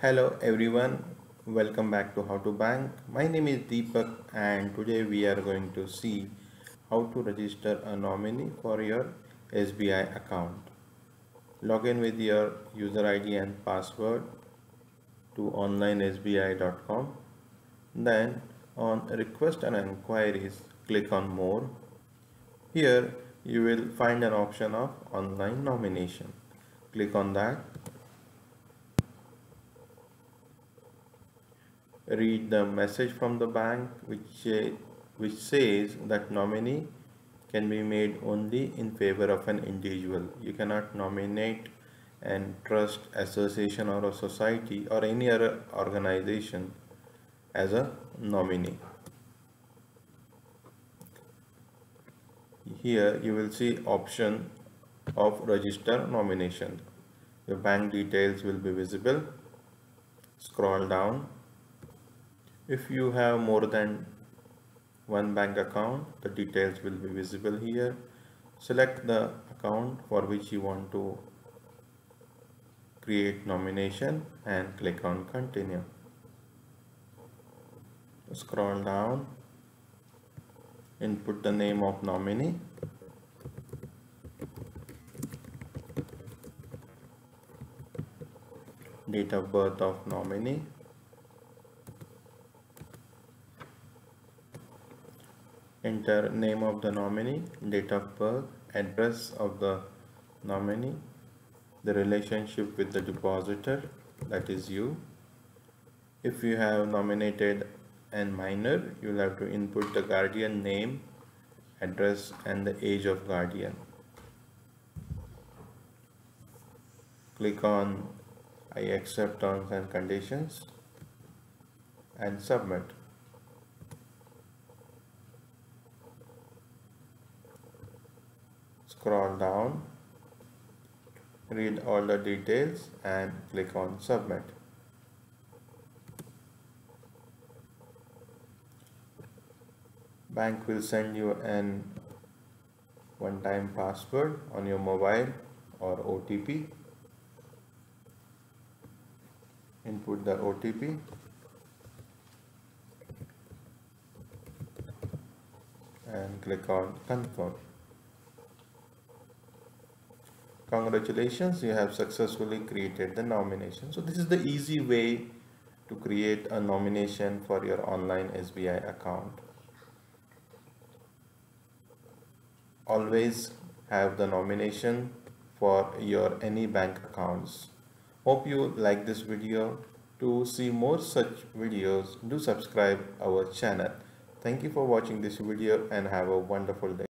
Hello everyone, welcome back to How to Bank. My name is Deepak and today we are going to see how to register a nominee for your SBI account. Log in with your user ID and password to onlinesbi.com. Then on request and inquiries, click on more. Here you will find an option of online nomination. Click on that. Read the message from the bank which says that nominee can be made only in favor of an individual. You cannot nominate an trust, association or a society or any other organization as a nominee. Here you will see option of register nomination. Your bank details will be visible. Scroll down. If you have more than one bank account, the details will be visible here. Select the account for which you want to create nomination and click on continue. Scroll down, input the name of nominee, date of birth of nominee, enter name of the nominee, date of birth, address of the nominee, the relationship with the depositor, that is you. If you have nominated a minor, you will have to input the guardian name, address and the age of guardian. Click on I accept terms and conditions and submit. Scroll down, read all the details and click on submit. Bank will send you an one-time password on your mobile or OTP. Input the OTP and click on confirm. Congratulations, you have successfully created the nomination. So this is the easy way to create a nomination for your online SBI account. Always have the nomination for your any bank accounts. Hope you like this video. To see more such videos, do subscribe our channel. Thank you for watching this video and have a wonderful day.